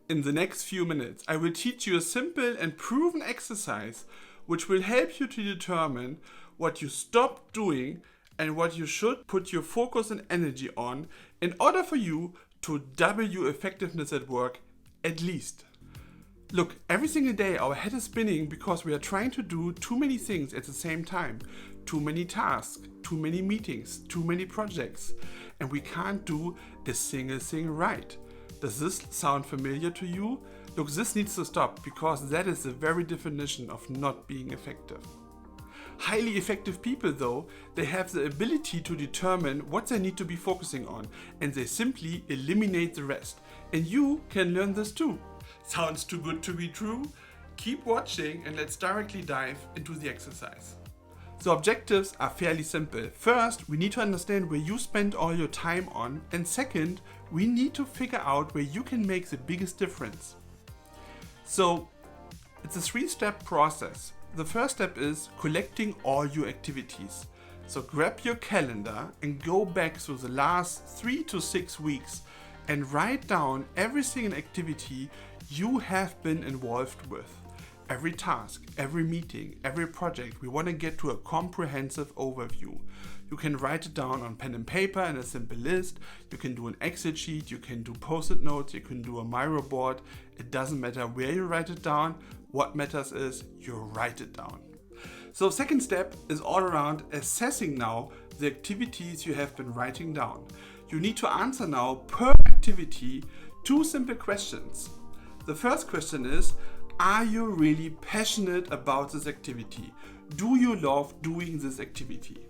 In the next few minutes, I will teach you a simple and proven exercise which will help you to determine what you stop doing and what you should put your focus and energy on in order for you to double your effectiveness at work at least. Look, every single day our head is spinning because we are trying to do too many things at the same time. Too many tasks, too many meetings, too many projects, and we can't do a single thing right. Does this sound familiar to you? Look, this needs to stop because that is the very definition of not being effective. Highly effective people though, they have the ability to determine what they need to be focusing on and they simply eliminate the rest. And you can learn this too. Sounds too good to be true? Keep watching and let's directly dive into the exercise. So objectives are fairly simple. First, we need to understand where you spend all your time on, and second, we need to figure out where you can make the biggest difference. So it's a 3-step process. The first step is collecting all your activities. So grab your calendar and go back through the last 3 to 6 weeks and write down every single activity you have been involved with. Every task, every meeting, every project, we want to get to a comprehensive overview. You can write it down on pen and paper in a simple list. You can do an Excel sheet, you can do post-it notes, you can do a Miro board. It doesn't matter where you write it down. What matters is you write it down. So second step is all around assessing now the activities you have been writing down. You need to answer now per activity 2 simple questions. The first question is, are you really passionate about this activity? Do you love doing this activity?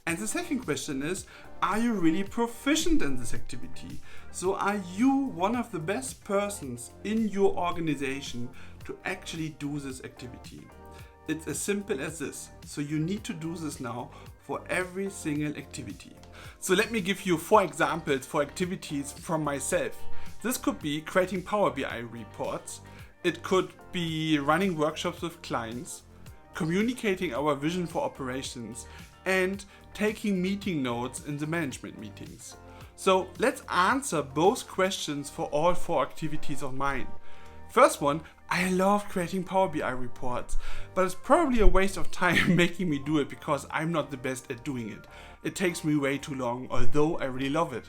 And the second question is, are you really proficient in this activity? So are you one of the best persons in your organization to actually do this activity? It's as simple as this. So you need to do this now for every single activity. So let me give you 4 examples for activities from myself. This could be creating Power BI reports. It could be running workshops with clients, communicating our vision for operations, and taking meeting notes in the management meetings. So let's answer both questions for all 4 activities of mine. First one, I love creating Power BI reports, but it's probably a waste of time making me do it because I'm not the best at doing it. It takes me way too long, although I really love it.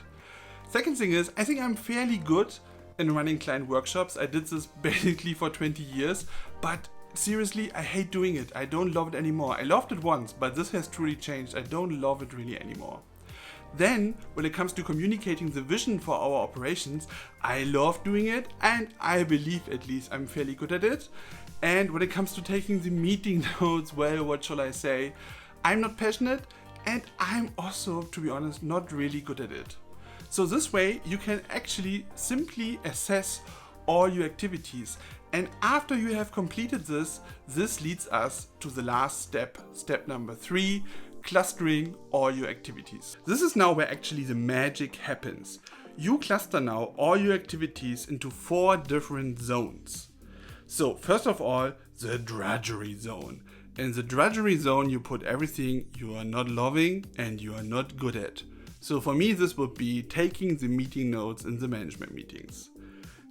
Second thing is, I think I'm fairly good in running client workshops. I did this basically for 20 years, but seriously, I hate doing it. I don't love it anymore. I loved it once, but this has truly changed. I don't love it really anymore. Then, when it comes to communicating the vision for our operations, I love doing it, and I believe at least I'm fairly good at it. And when it comes to taking the meeting notes, well, what shall I say? I'm not passionate, and I'm also, to be honest, not really good at it. So this way you can actually simply assess all your activities. And after you have completed this leads us to the last step, step number 3, clustering all your activities. This is now where actually the magic happens. You cluster now all your activities into 4 different zones. So first of all, the drudgery zone. In the drudgery zone, you put everything you are not loving and you are not good at. So for me, this would be taking the meeting notes in the management meetings.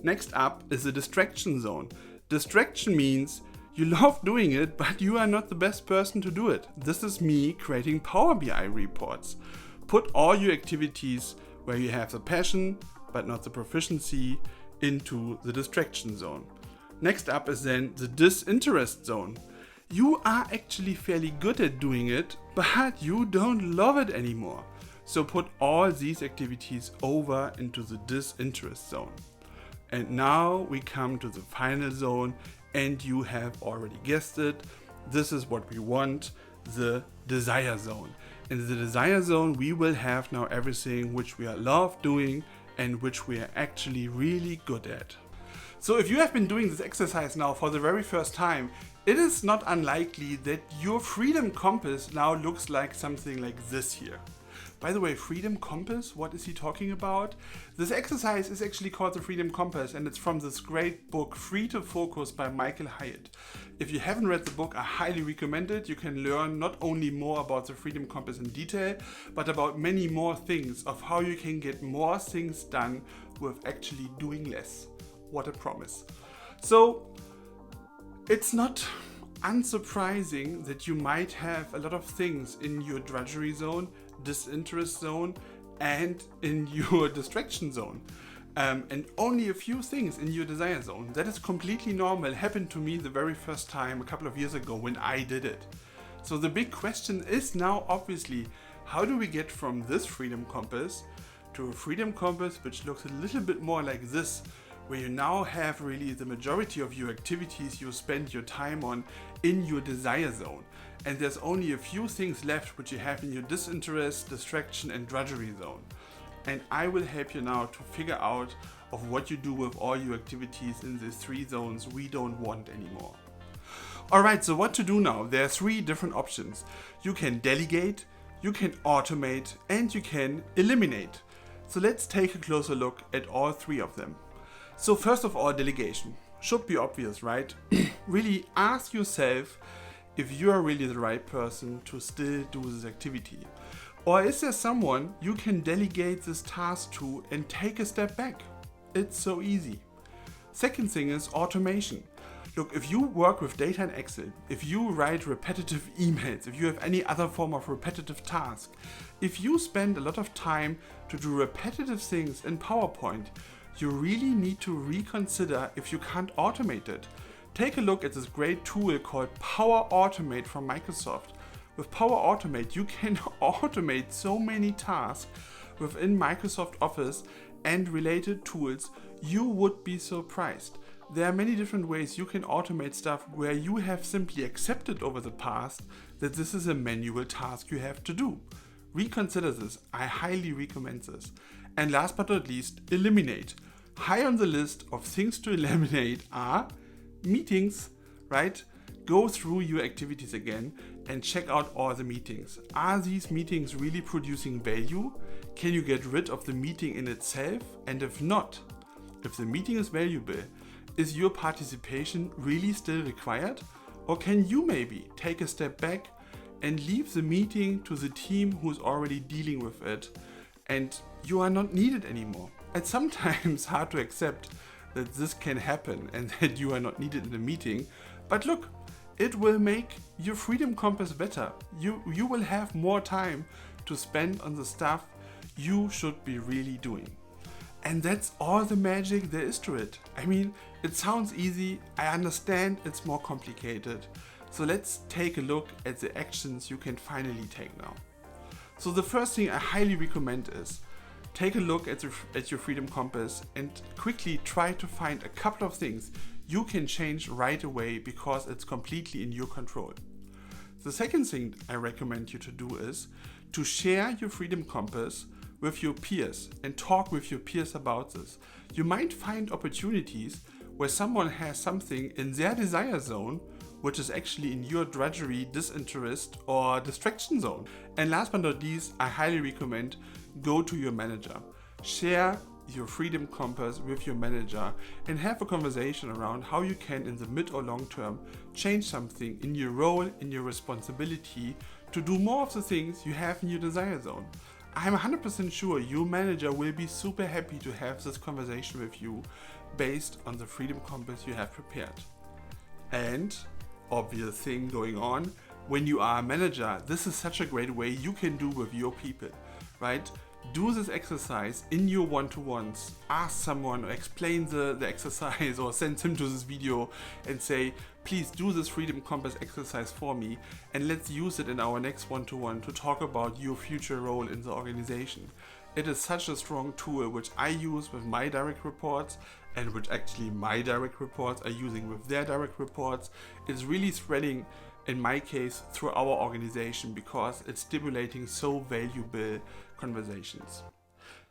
Next up is the distraction zone. Distraction means you love doing it, but you are not the best person to do it. This is me creating Power BI reports. Put all your activities where you have the passion, but not the proficiency, into the distraction zone. Next up is then the disinterest zone. You are actually fairly good at doing it, but you don't love it anymore. So put all these activities over into the disinterest zone. And now we come to the final zone, and you have already guessed it. This is what we want, the desire zone. In the desire zone, we will have now everything which we love doing and which we are actually really good at. So if you have been doing this exercise now for the very first time, it is not unlikely that your freedom compass now looks like something like this here. By the way, Freedom Compass, what is he talking about? This exercise is actually called the Freedom Compass, and it's from this great book, Free to Focus by Michael Hyatt. If you haven't read the book, I highly recommend it. You can learn not only more about the Freedom Compass in detail, but about many more things of how you can get more things done with actually doing less. what a promise. So it's not unsurprising that you might have a lot of things in your drudgery zone, disinterest zone, and in your distraction zone. And only a few things in your desire zone. That is completely normal. It happened to me the very first time a couple of years ago when I did it. So the big question is now obviously, how do we get from this freedom compass to a freedom compass which looks a little bit more like this, where you now have really the majority of your activities you spend your time on in your desire zone. And there's only a few things left which you have in your disinterest, distraction and drudgery zone. And I will help you now to figure out of what you do with all your activities in these three zones we don't want anymore. Alright, so what to do now? There are three different options. You can delegate, you can automate, and you can eliminate. So let's take a closer look at all three of them. So first of all, delegation. Should be obvious, right? Really ask yourself if you are really the right person to still do this activity. Or is there someone you can delegate this task to and take a step back? It's so easy. Second thing is automation. Look, if you work with data in Excel, if you write repetitive emails, if you have any other form of repetitive task, if you spend a lot of time to do repetitive things in PowerPoint, you really need to reconsider if you can't automate it. Take a look at this great tool called Power Automate from Microsoft. With Power Automate, you can automate so many tasks within Microsoft Office and related tools, you would be surprised. There are many different ways you can automate stuff where you have simply accepted over the past that this is a manual task you have to do. Reconsider this. I highly recommend this. And last but not least, eliminate. High on the list of things to eliminate are meetings, right? Go through your activities again and check out all the meetings. Are these meetings really producing value? Can you get rid of the meeting in itself? And if not, if the meeting is valuable, is your participation really still required? Or can you maybe take a step back and leave the meeting to the team who's already dealing with it and you are not needed anymore? It's sometimes hard to accept that this can happen and that you are not needed in the meeting, but look, it will make your freedom compass better. You will have more time to spend on the stuff you should be really doing. And that's all the magic there is to it. I mean, it sounds easy. I understand it's more complicated. So let's take a look at the actions you can finally take now. So the first thing I highly recommend is take a look at your freedom compass and quickly try to find a couple of things you can change right away because it's completely in your control. The second thing I recommend you to do is to share your freedom compass with your peers and talk with your peers about this. You might find opportunities where someone has something in their desire zone which is actually in your drudgery, disinterest or distraction zone. And last but not least, I highly recommend go to your manager. Share your freedom compass with your manager and have a conversation around how you can in the mid or long term change something in your role, in your responsibility to do more of the things you have in your desire zone. I'm 100% sure your manager will be super happy to have this conversation with you based on the freedom compass you have prepared. And obvious thing going on, when you are a manager, this is such a great way you can do with your people, right? Do this exercise in your one-to-ones. Ask someone or explain the exercise or send him to this video and say, please do this freedom compass exercise for me and let's use it in our next one-to-one to talk about your future role in the organization. It is such a strong tool which I use with my direct reports and which actually my direct reports are using with their direct reports. It's really spreading, in my case, through our organization because it's stimulating so valuable conversations.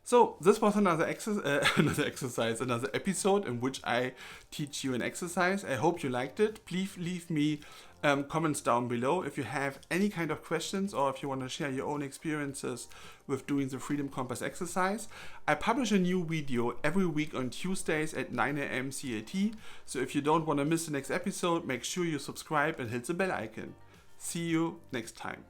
So this was another episode in which I teach you an exercise. I hope you liked it. Please leave me comments down below if you have any kind of questions or if you want to share your own experiences with doing the Freedom Compass exercise. I publish a new video every week on Tuesdays at 9 AM CAT. So if you don't want to miss the next episode, make sure you subscribe and hit the bell icon. See you next time.